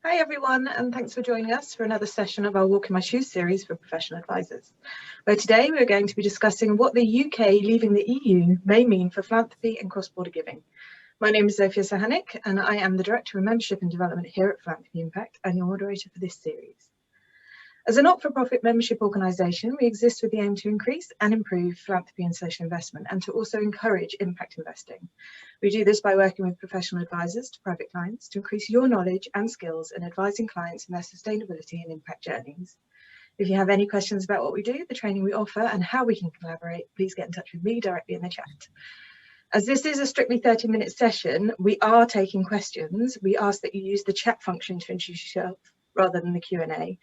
Hi everyone, and thanks for joining us for another session of our Walk in My Shoes series for professional advisors, where today we're going to be discussing what the UK leaving the EU may mean for philanthropy and cross-border giving. My name is Zofia Sahanik, and I am the Director of Membership and Development here at Philanthropy Impact and your moderator for this series. As a not-for-profit membership organisation, we exist with the aim to increase and improve philanthropy and social investment, and to also encourage impact investing. We do this by working with professional advisors to private clients to increase your knowledge and skills in advising clients in their sustainability and impact journeys. If you have any questions about what we do, the training we offer, and how we can collaborate, please get in touch with me directly in the chat. As this is a strictly 30-minute session, we are taking questions. We ask that you use the chat function to introduce yourself rather than the Q&A,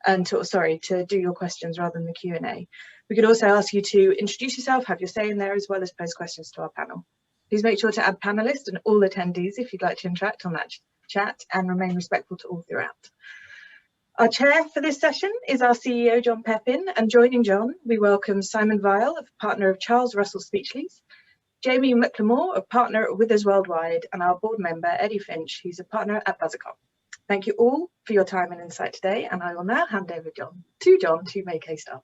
and to do your questions rather than the Q&A. We could also ask you to introduce yourself, have your say in there, as well as pose questions to our panel. Please make sure to add panelists and all attendees if you'd like to interact on that chat, and remain respectful to all throughout. Our chair for this session is our CEO, John Pepin, and joining John, we welcome Simon Weil, a partner of Russell Speechlys, Jaime McLemore, a partner at Withers Worldwide, and our board member, Eddie Finch, who's a partner at Buzzacott. Thank you all for your time and insight today, and I will now hand over to John to make a start.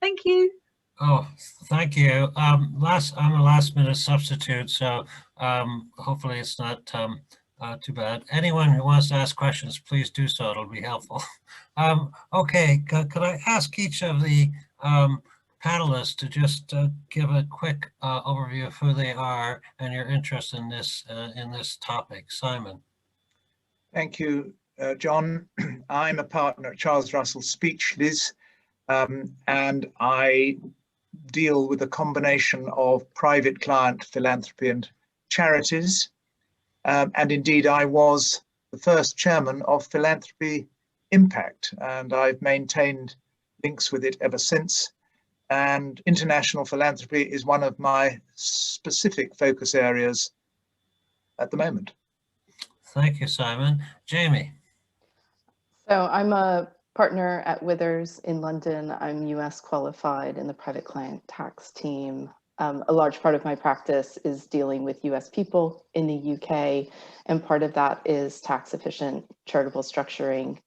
Thank you. Oh, thank you. I'm a last-minute substitute, so hopefully it's not too bad. Anyone who wants to ask questions, please do so. It'll be helpful. Okay, could I ask each of the panelists to just give a quick overview of who they are and your interest in this topic? Simon. Thank you, John. I'm a partner at Russell Speechlys, and I deal with a combination of private client philanthropy and charities. And indeed, I was the first chairman of Philanthropy Impact, and I've maintained links with it ever since. And international philanthropy is one of my specific focus areas at the moment. Thank you, Simon. Jaime. So I'm a partner at Withers in London. I'm US qualified in the private client tax team. A large part of my practice is dealing with US people in the UK, and part of that is tax efficient charitable structuring.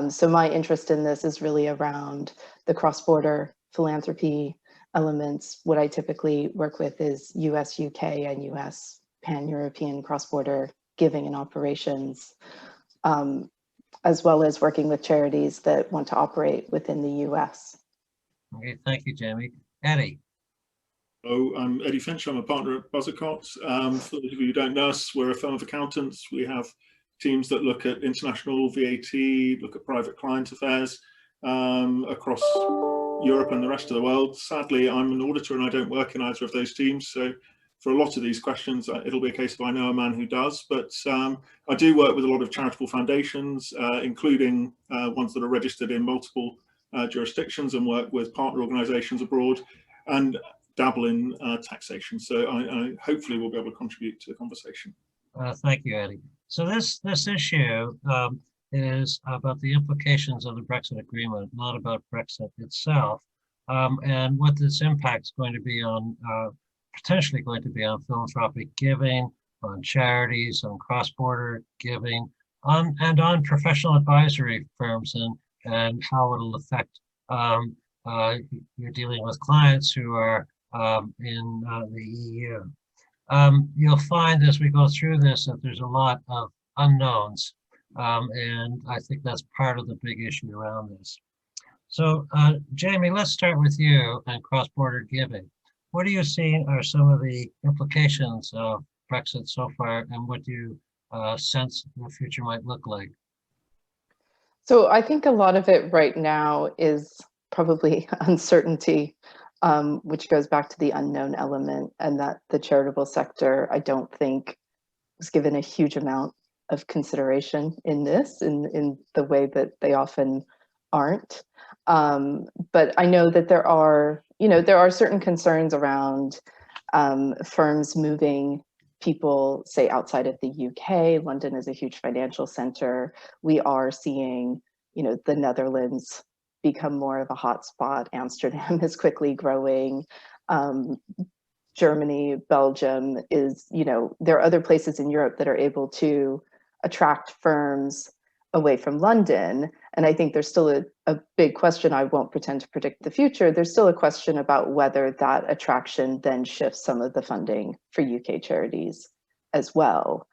So my interest in this is really around the cross-border philanthropy elements. What I typically work with is US, UK, and US pan-European cross-border giving and operations, as well as working with charities that want to operate within the US. Okay, thank you, Jaime. Eddie. Oh, I'm Eddie Finch. I'm a partner at Buzzacott. For those of you who don't know us, we're a firm of accountants. We have teams that look at international VAT, look at private client affairs across Europe and the rest of the world. Sadly, I'm an auditor and I don't work in either of those teams. So for a lot of these questions, it'll be a case of I know a man who does, but I do work with a lot of charitable foundations, including ones that are registered in multiple jurisdictions, and work with partner organisations abroad, and dabble in taxation. So I hopefully will be able to contribute to the conversation. Thank you, Eddie. So this issue is about the implications of the Brexit agreement, not about Brexit itself, and what this impact is going to be on potentially going to be on philanthropic giving, on charities, on cross-border giving, and on professional advisory firms, and how it'll affect you're dealing with clients who are in the EU. You'll find as we go through this that there's a lot of unknowns, and I think that's part of the big issue around this. So Jaime, let's start with you and cross-border giving. What do you see are some of the implications of Brexit so far, and what do you sense the future might look like? So I think a lot of it right now is probably uncertainty, which goes back to the unknown element, and that the charitable sector, I don't think, was given a huge amount of consideration in this, in the way that they often aren't. But I know that there are certain concerns around firms moving people, say, outside of the UK. London is a huge financial center. We are seeing, the Netherlands become more of a hotspot. Amsterdam is quickly growing. Germany, Belgium is, there are other places in Europe that are able to attract firms away from London. And I think there's still a big question. I won't pretend to predict the future. There's still a question about whether that attraction then shifts some of the funding for UK charities as well.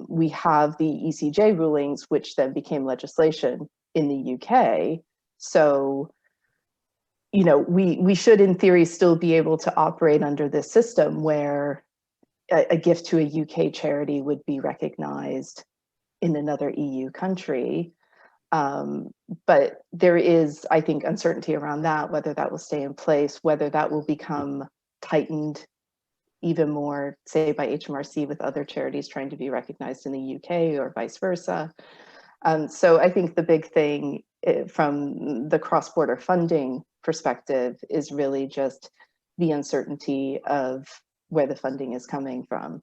We have the ECJ rulings, which then became legislation in the UK. So, you know, we should in theory still be able to operate under this system where a gift to a UK charity would be recognized in another EU country. But there is, I think, uncertainty around that, whether that will stay in place, whether that will become tightened even more, say, by HMRC with other charities trying to be recognized in the UK or vice versa. So I think the big thing from the cross-border funding perspective is really just the uncertainty of where the funding is coming from.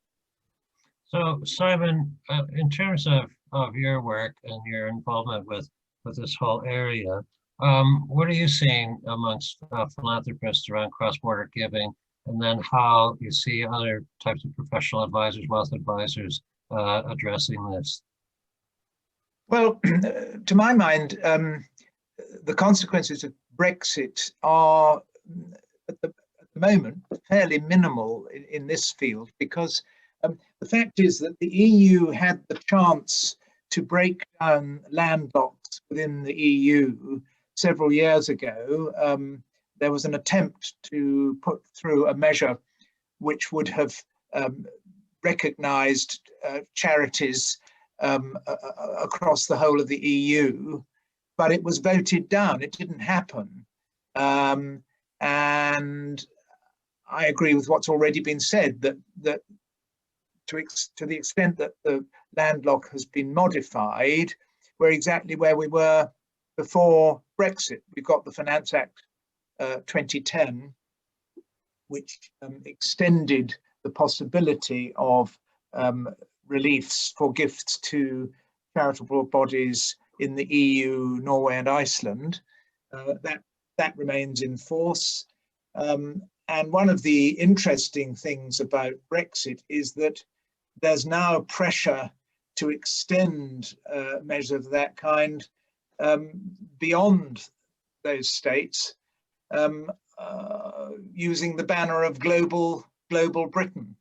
So Simon, in terms of your work and your involvement with this whole area, what are you seeing amongst philanthropists around cross-border giving, and then how you see other types of professional advisors, wealth advisors addressing this? Well, to my mind, the consequences of Brexit are at the moment fairly minimal in this field, because the fact is that the EU had the chance to break down landlocks within the EU several years ago. There was an attempt to put through a measure which would have recognized charities across the whole of the EU, but it was voted down. It didn't happen. And I agree with what's already been said, that to the extent that the landlock has been modified, we're exactly where we were before Brexit. We've got the Finance Act 2010, which extended the possibility of reliefs for gifts to charitable bodies in the EU, Norway and Iceland. That remains in force. And one of the interesting things about Brexit is that there's now pressure to extend measures of that kind beyond those states, using the banner of global Britain.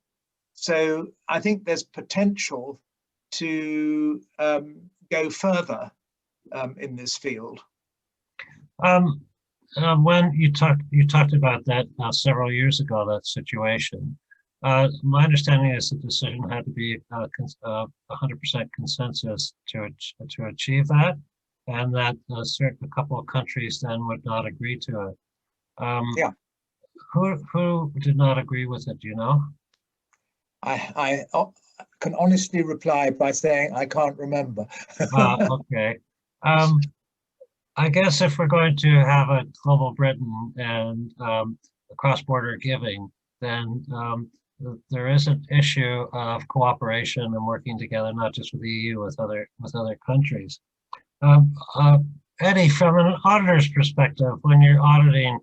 So I think there's potential to go further in this field. When you talked about that several years ago, that situation, my understanding is the decision had to be 100% consensus to achieve that, and that a couple of countries then would not agree to it. Yeah. Who did not agree with it? Do you know? I can honestly reply by saying I can't remember. Okay. I guess if we're going to have a global Britain and cross-border giving, then there is an issue of cooperation and working together, not just with the EU, with other countries. Eddie, from an auditor's perspective, when you're auditing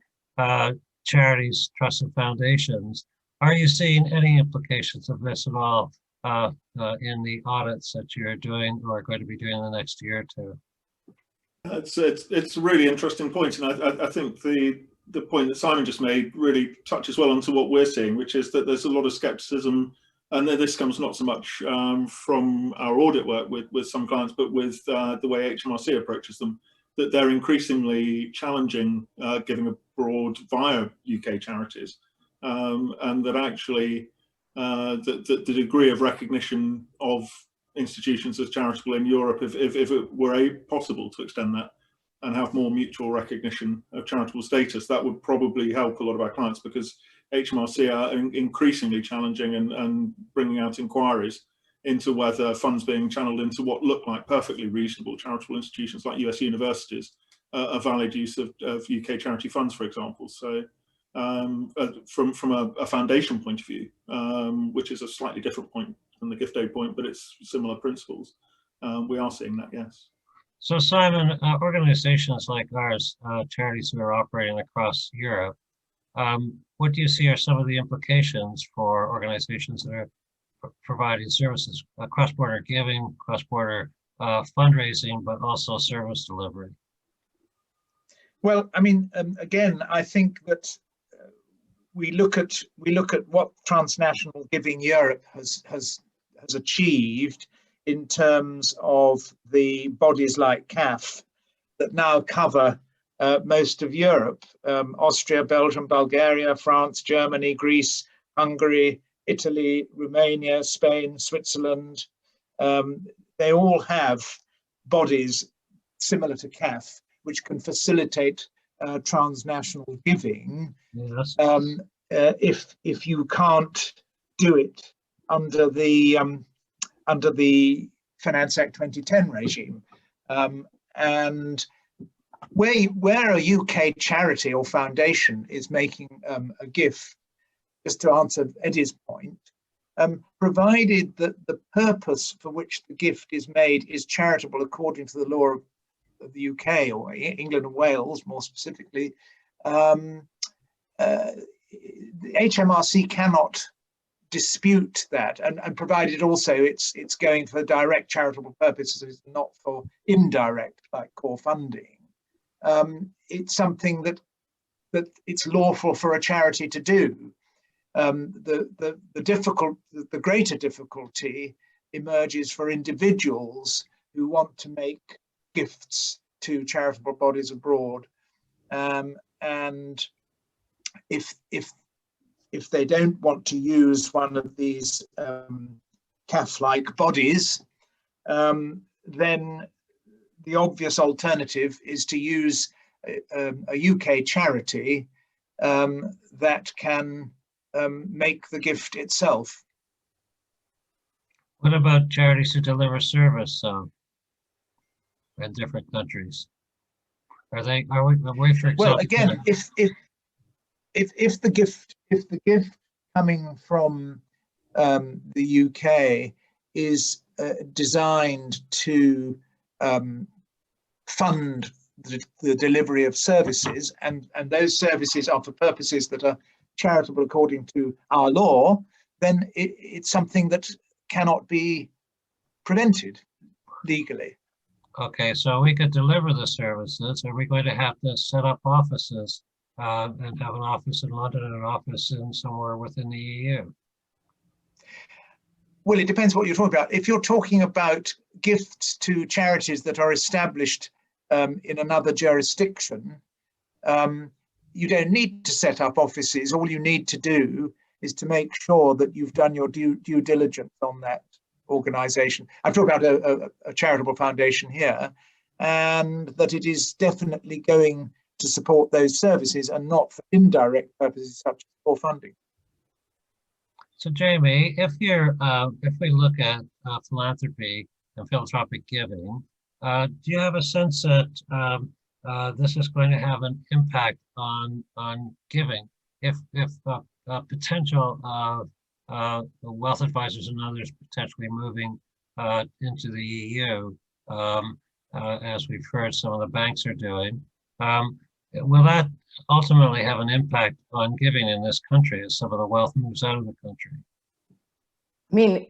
charities, trusts, and foundations, are you seeing any implications of this at all in the audits that you're doing or are going to be doing in the next year or two? It's a really interesting point, and I think the point that Simon just made really touches well onto what we're seeing, which is that there's a lot of skepticism, and this comes not so much from our audit work with some clients, but with the way HMRC approaches them, that they're increasingly challenging giving abroad via UK charities, and that actually the degree of recognition of institutions as charitable in Europe, if it were possible to extend that and have more mutual recognition of charitable status, that would probably help a lot of our clients, because HMRC are increasingly challenging and bringing out inquiries into whether funds being channeled into what look like perfectly reasonable charitable institutions like US universities are valid use of UK charity funds, for example. So from a foundation point of view, which is a slightly different point than the gift aid point, but it's similar principles, we are seeing that, yes. So Simon, organizations like ours, charities who are operating across Europe, what do you see are some of the implications for organizations that are providing services, cross-border giving, cross-border fundraising, but also service delivery? Well, I mean, again, I think that we look at what transnational giving Europe has achieved in terms of the bodies like CAF that now cover most of Europe: Austria, Belgium, Bulgaria, France, Germany, Greece, Hungary, Italy, Romania, Spain, Switzerland. They all have bodies similar to CAF, which can facilitate transnational giving. Yes. If you can't do it under the Finance Act 2010 regime, and where a UK charity or foundation is making a gift, just to answer Eddie's point, provided that the purpose for which the gift is made is charitable according to the law of the UK, or England and Wales more specifically, the HMRC cannot dispute that, and provided also it's going for direct charitable purposes, not for indirect like core funding. It's something that it's lawful for a charity to do. The greater difficulty emerges for individuals who want to make gifts to charitable bodies abroad, and if they don't want to use one of these CAF-like bodies, then the obvious alternative is to use a UK charity that can make the gift itself. What about charities who deliver service in different countries? Are we, for example? Well, again, if the gift coming from the UK is designed to fund the delivery of services, and those services are for purposes that are charitable according to our law, then it's something that cannot be prevented legally. Okay, so we could deliver the services. Are we going to have to set up offices and have an office in London and an office in somewhere within the EU? Well, it depends what you're talking about. If you're talking about gifts to charities that are established in another jurisdiction, you don't need to set up offices. All you need to do is to make sure that you've done your due diligence on that organization. I'm talking about a charitable foundation here, and that it is definitely going to support those services and not for indirect purposes such as for funding. So Jaime, if we look at philanthropy and philanthropic giving, do you have a sense that this is going to have an impact on giving? If potential wealth advisors and others potentially moving into the EU, as we've heard some of the banks are doing, will that ultimately have an impact on giving in this country as some of the wealth moves out of the country? I mean,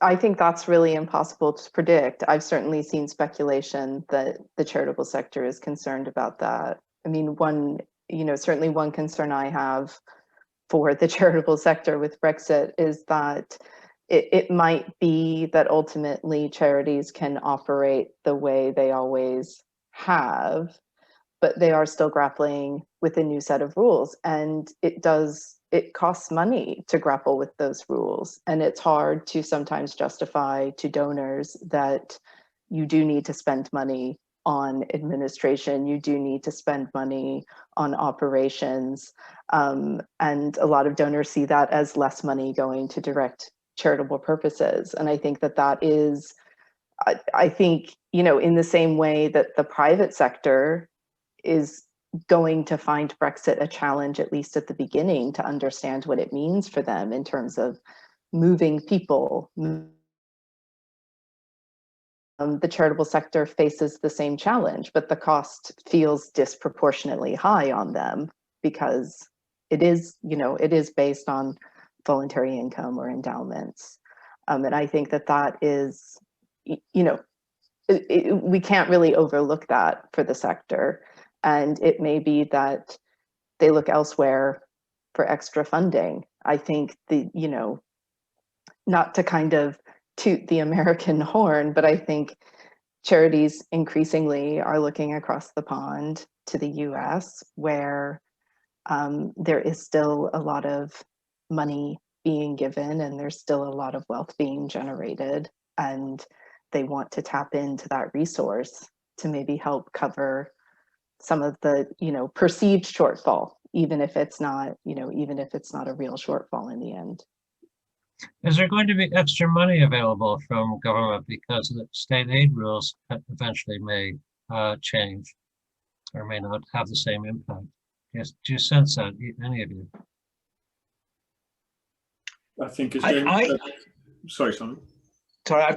I think that's really impossible to predict. I've certainly seen speculation that the charitable sector is concerned about that. I mean, certainly one concern I have for the charitable sector with Brexit is that it might be that ultimately charities can operate the way they always have, but they are still grappling with a new set of rules. And it costs money to grapple with those rules. And it's hard to sometimes justify to donors that you do need to spend money on administration, you do need to spend money on operations. And a lot of donors see that as less money going to direct charitable purposes. And I think that is, I think, in the same way that the private sector is going to find Brexit a challenge, at least at the beginning, to understand what it means for them in terms of moving people. The charitable sector faces the same challenge, but the cost feels disproportionately high on them because it is based on voluntary income or endowments. And I think that is, we can't really overlook that for the sector. And it may be that they look elsewhere for extra funding. I think not to kind of toot the American horn, but I think charities increasingly are looking across the pond to the US, where there is still a lot of money being given and there's still a lot of wealth being generated, and they want to tap into that resource to maybe help cover some of the perceived shortfall, even if it's not a real shortfall in the end. Is there going to be extra money available from government because the state aid rules eventually may change or may not have the same impact? Yes, do you sense that, any of you? I think as James said, sorry, Simon. Sorry,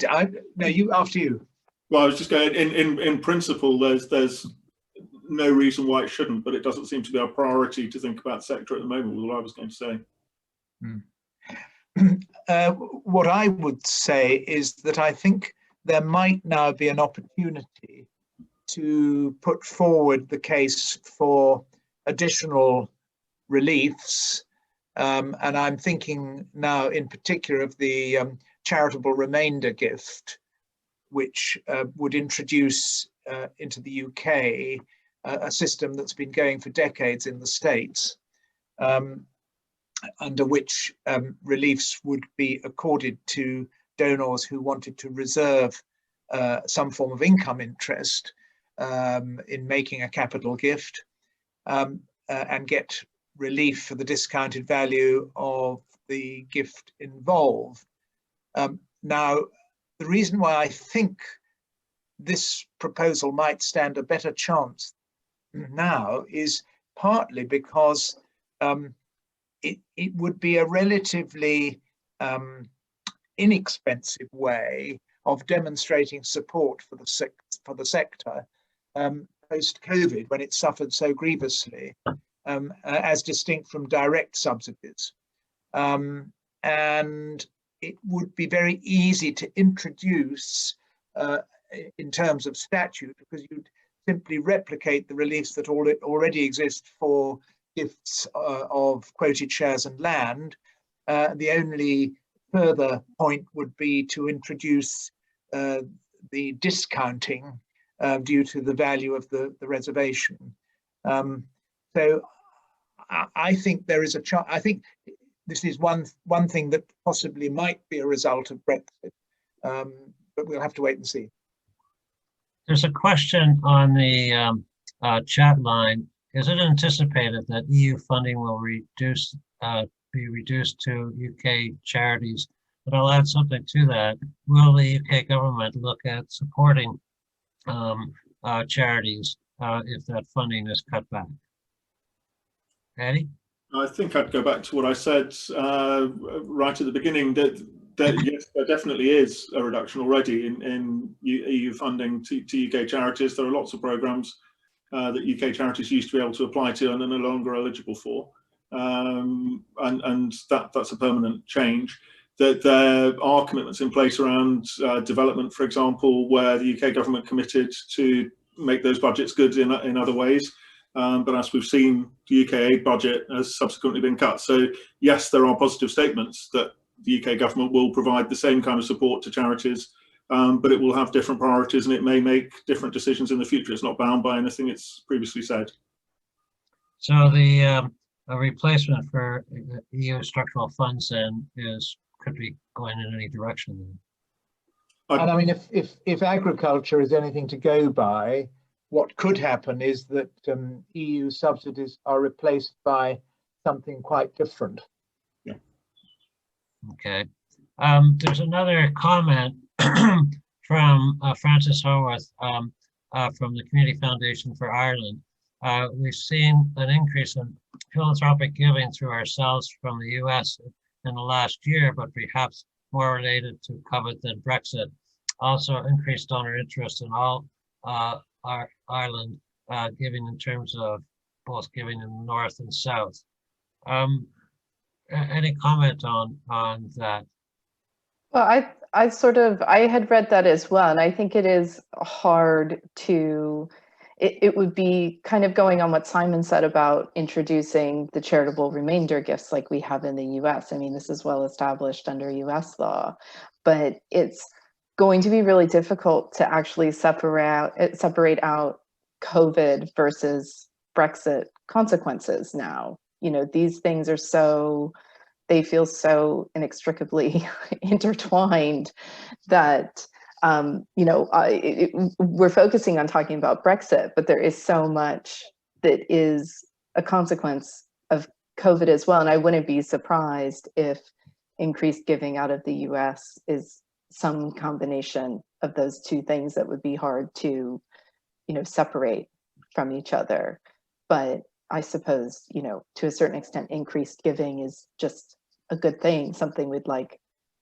no, you, after you. Well, I was just going, in principle, there's no reason why it shouldn't, but it doesn't seem to be our priority to think about the sector at the moment, was what I was going to say. What I would say is that I think there might now be an opportunity to put forward the case for additional reliefs. And I'm thinking now in particular of the charitable remainder gift, which would introduce into the UK a system that's been going for decades in the States, under which reliefs would be accorded to donors who wanted to reserve some form of income interest in making a capital gift, and get relief for the discounted value of the gift involved. Now, the reason why I think this proposal might stand a better chance now is partly because it would be a relatively inexpensive way of demonstrating support for the sector post-COVID, when it suffered so grievously, as distinct from direct subsidies. And it would be very easy to introduce in terms of statute, because you'd simply replicate the reliefs that already exist for gifts of quoted shares and land. The only further point would be to introduce the discounting due to the value of the reservation. So I think there is a chance. I think this is one thing that possibly might be a result of Brexit, but we'll have to wait and see. There's a question on the chat line. Is it anticipated that EU funding will be reduced to UK charities? But I'll add something to that. Will the UK government look at supporting charities if that funding is cut back? Eddie? I think I'd go back to what I said right at the beginning, that yes, there definitely is a reduction already in EU funding to UK charities. There are lots of programmes that UK charities used to be able to apply to and are no longer eligible for. And that's a permanent change. That there are commitments in place around development, for example, where the UK government committed to make those budgets good in other ways. But as we've seen, the UK aid budget has subsequently been cut. So yes, there are positive statements that the UK government will provide the same kind of support to charities, but it will have different priorities and it may make different decisions in the future. It's not bound by anything it's previously said. So the a replacement for EU structural funds then could be going in any direction then. And I mean, if agriculture is anything to go by, what could happen is that EU subsidies are replaced by something quite different. Yeah. Okay. There's another comment from Francis Horwath from the Community Foundation for Ireland. We've seen an increase in philanthropic giving through ourselves from the US in the last year, but perhaps more related to COVID than Brexit. Also increased donor interest in all our Ireland giving in terms of both giving in the north and south. Any comment on that? Well, I had read that as well, and I think it is hard to, it would be kind of going on what Simon said about introducing the charitable remainder gifts like we have in the US. I mean, this is well established under US law, but it's going to be really difficult to actually separate out COVID versus Brexit consequences now. You know, these things are so, they feel so inextricably intertwined that, you know, we're focusing on talking about Brexit, but there is so much that is a consequence of COVID as well. And I wouldn't be surprised if increased giving out of the US is some combination of those two things that would be hard to, you know, separate from each other. But I suppose, you know, to a certain extent, increased giving is just a good thing, something we'd like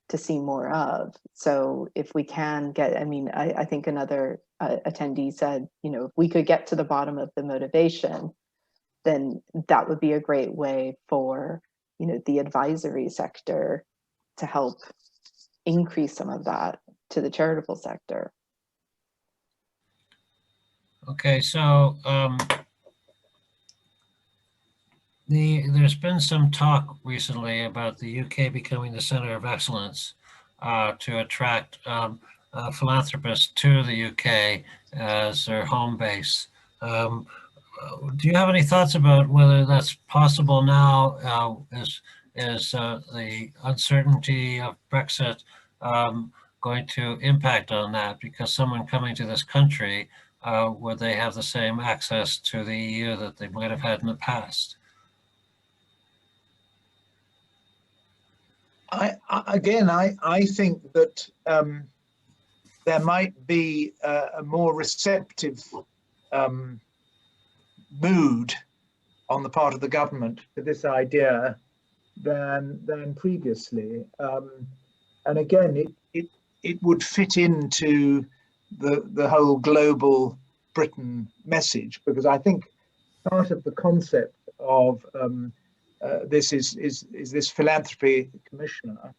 to see more of. So if we can get, I mean, I think another attendee said, you know, if we could get to the bottom of the motivation, then that would be a great way for, you know, the advisory sector to help increase some of that to the charitable sector. Okay, so there's been some talk recently about the UK becoming the center of excellence to attract philanthropists to the UK as their home base. Do you have any thoughts about whether that's possible now? Is the uncertainty of Brexit going to impact on that? Because someone coming to this country, would they have the same access to the EU that they might have had in the past? I think that there might be a more receptive mood on the part of the government to this idea than previously, and again, it would fit into the whole global Britain message, because I think part of the concept of this is this philanthropy commissioner,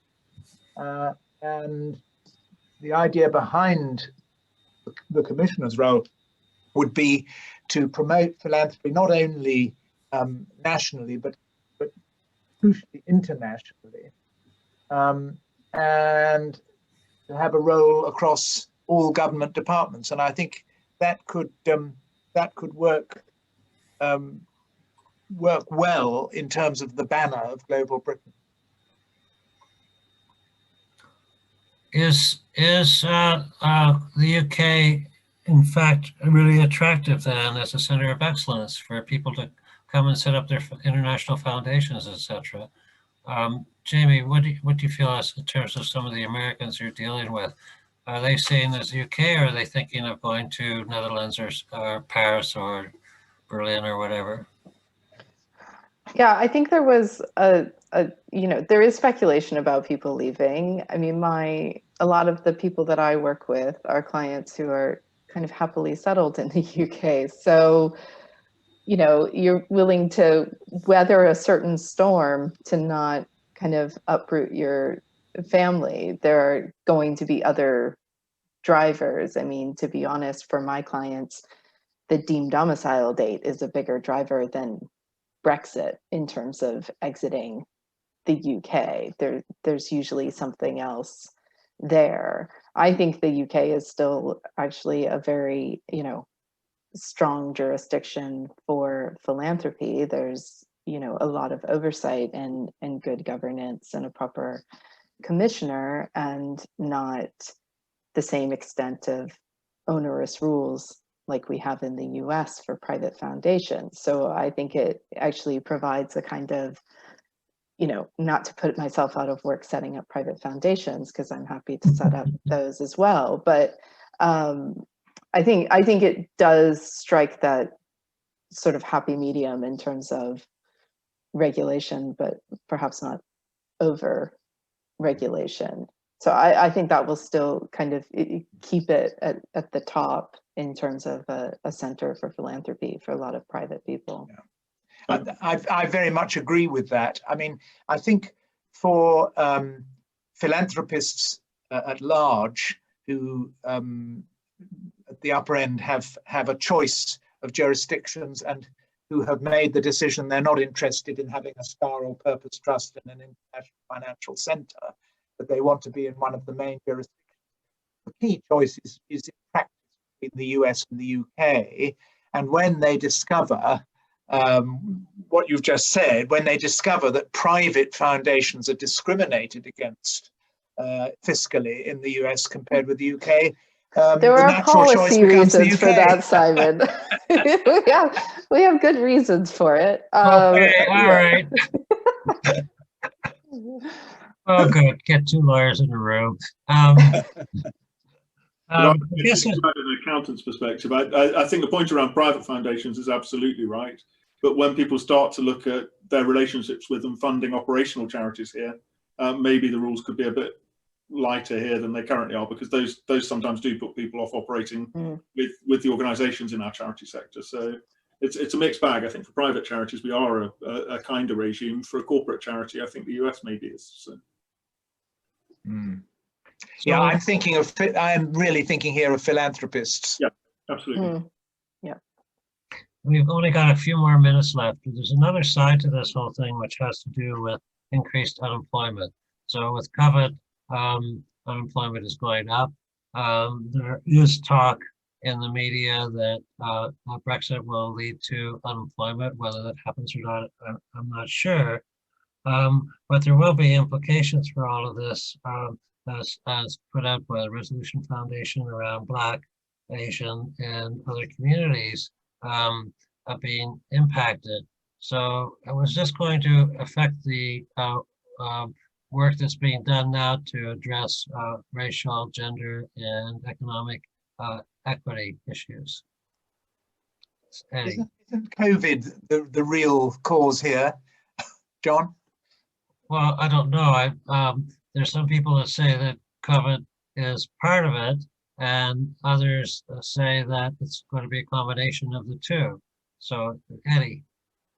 and the idea behind the commissioner's role would be to promote philanthropy not only nationally but crucially internationally, and to have a role across all government departments. And I think that could work well in terms of the banner of global Britain. Is the UK in fact really attractive then as a center of excellence for people to come and set up their international foundations, etc.? Jamie, what do you feel as in terms of some of the Americans you're dealing with? Are they seeing this UK, or are they thinking of going to Netherlands or Paris or Berlin or whatever? Yeah, I think there was you know, there is speculation about people leaving. I mean, a lot of the people that I work with are clients who are kind of happily settled in the UK. So, you know, you're willing to weather a certain storm to not kind of uproot your family. There are going to be other drivers. I mean, to be honest, for my clients, the deemed domicile date is a bigger driver than Brexit in terms of exiting the UK. There's usually something else there. I think the UK is still actually a very, you know, strong jurisdiction for philanthropy. There's, you know, a lot of oversight and good governance and a proper commissioner, and not the same extent of onerous rules like we have in the US for private foundations. So I think it actually provides a kind of, you know, not to put myself out of work setting up private foundations, because I'm happy to set up those as well. But I think it does strike that sort of happy medium in terms of regulation, but perhaps not over regulation. So I think that will still kind of keep it at the top in terms of a center for philanthropy for a lot of private people. Yeah. I very much agree with that. I mean, I think for philanthropists at large who at the upper end have a choice of jurisdictions and who have made the decision they're not interested in having a star or purpose trust in an international financial center, but they want to be in one of the main jurisdictions. The key choice is in practice between the US and the UK. And when they discover what you've just said, when they discover that private foundations are discriminated against fiscally in the US compared with the UK, there are policy reasons for that, Simon. we have good reasons for it. Okay, all right. Oh, good. Get two lawyers in a room. From an accountant's perspective, I think the point around private foundations is absolutely right. But when people start to look at their relationships with and funding operational charities here, maybe the rules could be a bit lighter here than they currently are, because those sometimes do put people off operating with the organisations in our charity sector. So it's a mixed bag. I think for private charities we are a kind of regime. For a corporate charity, I think the US maybe is. So. Yeah, I'm really thinking here of philanthropists. Yeah, absolutely. Yeah. We've only got a few more minutes left. There's another side to this whole thing which has to do with increased unemployment. So with COVID, unemployment is going up. There is talk in the media that Brexit will lead to unemployment. Whether that happens or not, I'm not sure. But there will be implications for all of this, as put out by the Resolution Foundation around Black, Asian, and other communities being impacted. So it was just going to affect the work that's being done now to address racial, gender, and economic equity issues. Isn't COVID the real cause here, John? Well, I don't know. There's some people that say that COVID is part of it, and others say that it's going to be a combination of the two. So, Eddie.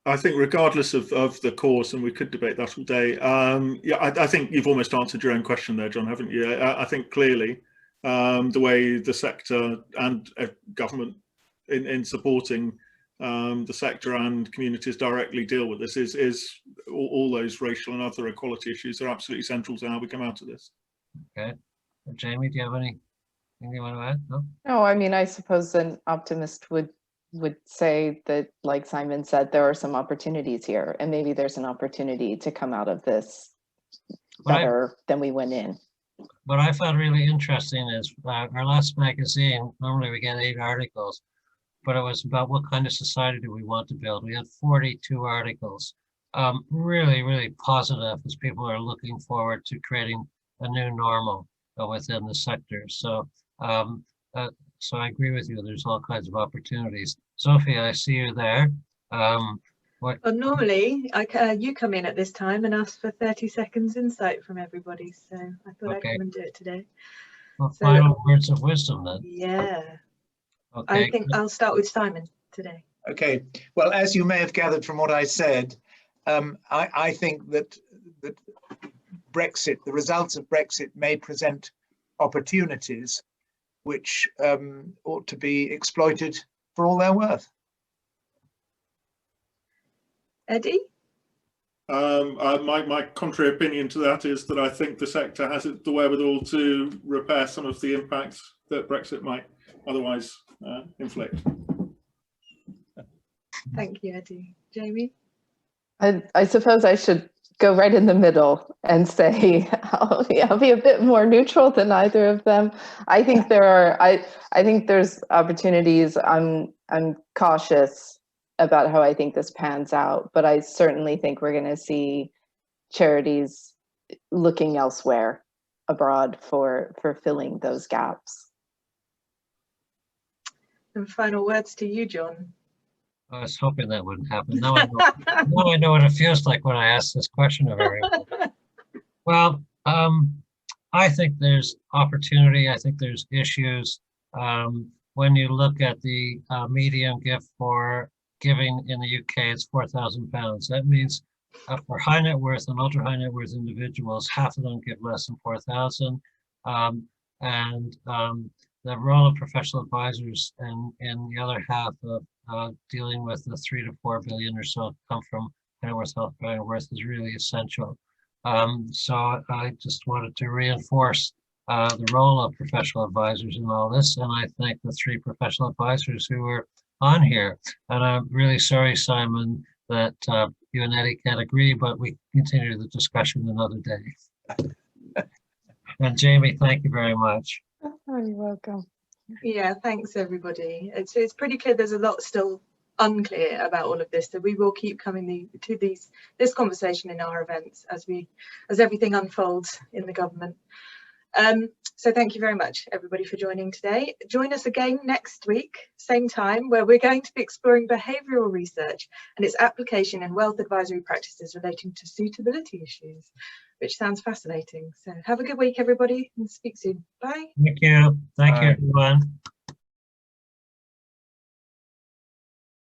I think regardless of the cause, and we could debate that all day, I think you've almost answered your own question there, John, haven't you? I think clearly the way the sector and government in supporting the sector and communities directly deal with this is all those racial and other equality issues are absolutely central to how we come out of this. Okay. Jaime, do you have anything you want to add? No, I mean, I suppose an optimist would say that, like Simon said, there are some opportunities here, and maybe there's an opportunity to come out of this better than we went in. What I found really interesting is our last magazine, normally we get 8 articles, but it was about what kind of society do we want to build. We had 42 articles, really, really positive, as people are looking forward to creating a new normal within the sector. So, so I agree with you. There's all kinds of opportunities. Sophie, I see you there. Well, normally you come in at this time and ask for 30 seconds insight from everybody. So I thought I'd come and do it today. Well, final words of wisdom then. Yeah. Okay. I think I'll start with Simon today. Okay. Well, as you may have gathered from what I said, I think that Brexit, the results of Brexit, may present opportunities which ought to be exploited for all they're worth. Eddie? My contrary opinion to that is that I think the sector has the wherewithal to repair some of the impacts that Brexit might otherwise inflict. Thank you, Eddie. Jaime? I suppose I should go right in the middle and say I'll be a bit more neutral than either of them. I think I think there's opportunities. I'm cautious about how I think this pans out, but I certainly think we're going to see charities looking elsewhere abroad for filling those gaps. And final words to you, John. I was hoping that wouldn't happen. Now I know what it feels like when I ask this question of everyone. Well, I think there's opportunity. I think there's issues. When you look at the median gift for giving in the UK, it's £4,000. That means for high net worth and ultra high net worth individuals, half of them give less than 4,000. The role of professional advisors in the other half of dealing with the 3 to 4 billion or so come from high worth health, high worth is really essential. So I just wanted to reinforce the role of professional advisors in all this, and I thank the 3 professional advisors who were on here. And I'm really sorry, Simon, that you and Eddie can't agree, but we continue the discussion another day. And Jamie, thank you very much. Oh, you're welcome. Yeah, thanks everybody. It's pretty clear there's a lot still unclear about all of this, so we will keep coming to this conversation in our events as everything unfolds in the government. So thank you very much everybody for joining today. Join us again next week, same time, where we're going to be exploring behavioural research and its application in wealth advisory practices relating to suitability issues, which sounds fascinating. So have a good week everybody and speak soon. Bye. Thank you. Thank you everyone.